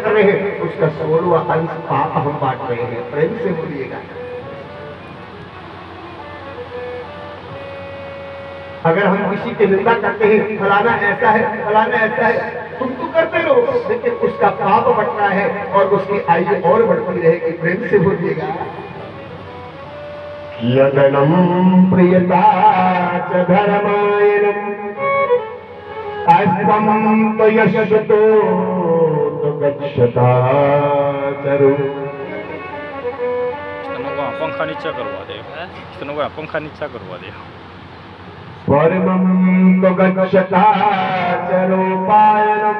कर रहे हैं, उसका 16वां अंश पाप हम बांट रहे हैं। प्रेम से बोलिएगा। अगर हम किसी की निंदा करते हैं, फलाना ऐसा है, फलाना ऐसा है, तुम तो करते रहो, लेकिन उसका पाप बढ़ रहा है और उसकी आयु और बढ़ती रहेगी। प्रेम से बोलिएगा। यदनं प्रियता च धर्मायणं अस्तं त्वयश्रुतो तो गच्छता चरो। पंखा नीचा करवा दे, पंखा नीचा करवा दे। परमं तो गच्छता चरोपायनं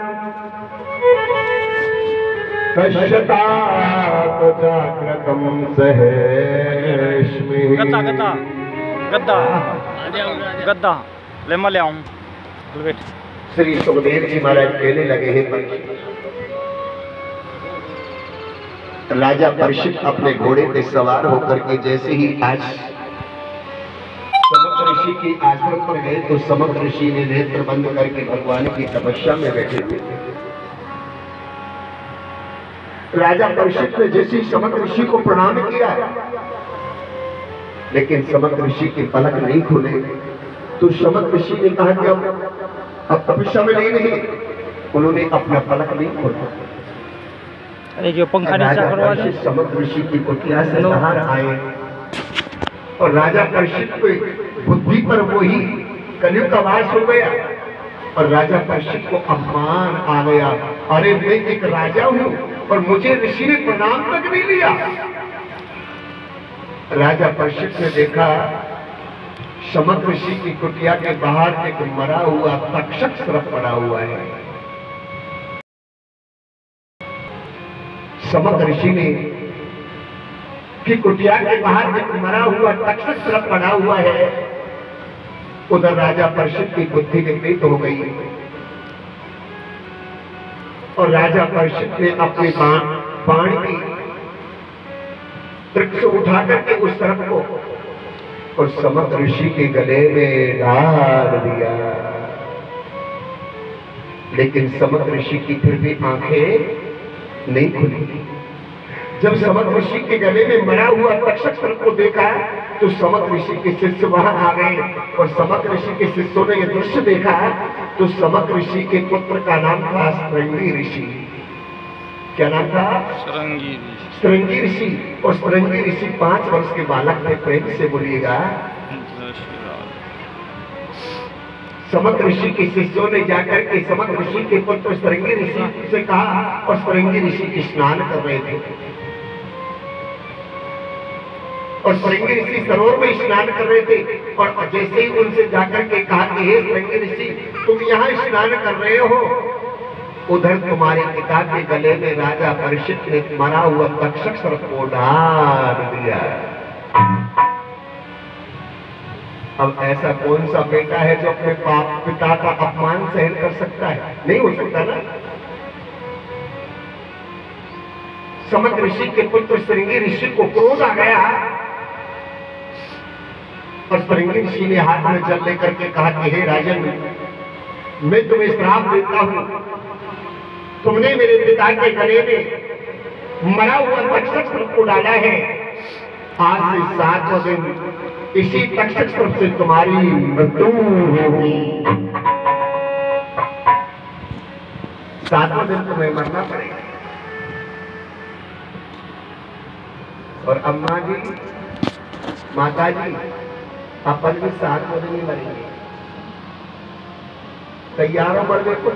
गच्छता तो जाग्रतं सहेष्मि। गद्दा गद्दा गद्दा गद्दा ले मैं ले आऊं। बैठ। श्री सुखदेव जी महाराज कहने लगे हैं, परीक्षित, राजा परीक्षित अपने घोड़े पे सवार होकर के जैसे ही आज समक ऋषि की आश्रम पर गए तो समक ऋषि ने नेत्र बंद करके भगवान की तपस्या में बैठे थे। राजा परीक्षित ने जैसे ही समक ऋषि को प्रणाम किया, लेकिन समक ऋषि के पलक नहीं खुले। तो समक ऋषि ने कहा कि अब तपस्या में नहीं। उन्होंने अपना पलक नहीं खोला। अरे जो पंखा नीचा करवा दे। समक ऋषि की कुटिया से बाहर आए और राजा परीक्षित को बुद्धि पर वही कलयुग का वास हो गया और राजा परीक्षित को अपमान आ गया। अरे मैं एक राजा हूं और मुझे ऋषि ने प्रणाम तक नहीं लिया। राजा परीक्षित ने देखा समक ऋषि की कुटिया के बाहर एक मरा हुआ तक्षक सर्प पड़ा हुआ है। समक ऋषि ने कि कुटिया के बाहर एक मरा हुआ तक्षक सर्प पड़ा हुआ है। उधर राजा परीक्षित की बुद्धि विपरीत हो गई और राजा परीक्षित ने अपने बाण की वृक्ष उठा करके उस सर्प को और समक ऋषि के गले में डाल दिया। लेकिन समक ऋषि की फिर भी आंखें नहीं खुली। जब समक ऋषि के गले में मरा हुआ तक्षक सर्प को देखा तो समक ऋषि के शिष्य वहां आ गए और समक ऋषि के शिष्यों ने यह दृश्य देखा तो समक ऋषि के पुत्र का नाम था श्रृंगी ऋषि। क्या नाम था? श्रृंगी ऋषि। और श्रृंगी ऋषि 5 वर्ष के बालक थे। प्रेम से बोलिएगा। समक ऋषि के शिष्यों ने जाकर के समक ऋषि के पुत्र श्रृंगी ऋषि से कहा और श्रृंगी ऋषि स्नान कर रहे थे और श्रृंगी ऋषि सरोवर में स्नान कर रहे थे और जैसे ही उनसे जाकर के कहा कि हे श्रृंगी ऋषि, तुम यहाँ स्नान कर रहे हो, उधर तुम्हारे पिता के गले में राजा परीक्षित ने मरा हुआ तक्षक सर्प को डाल दिया। अब ऐसा कौन सा बेटा है जो अपने पिता का अपमान सहन कर सकता है? नहीं हो सकता ना। समक ऋषि के पुत्र श्रृंगी ऋषि को क्रोध आ गया और श्रृंगी ऋषि ने हाथ में जल लेकर के कहा कि हे राजन, मैं तुम्हें श्राप देता हूं, तुमने मेरे पिता के गले में मरा हुआ तक्षक सर्प को डाला है। आज से 7वां दिन इसी तक्षक सर्प से तुम्हारी मृत्यु होगी। 7वां दिन तुम्हें मरना पड़ेगा। और अम्मा जी, माता जी, अपन भी 7 दिन ही मरेंगे। तैयार हो? मरने को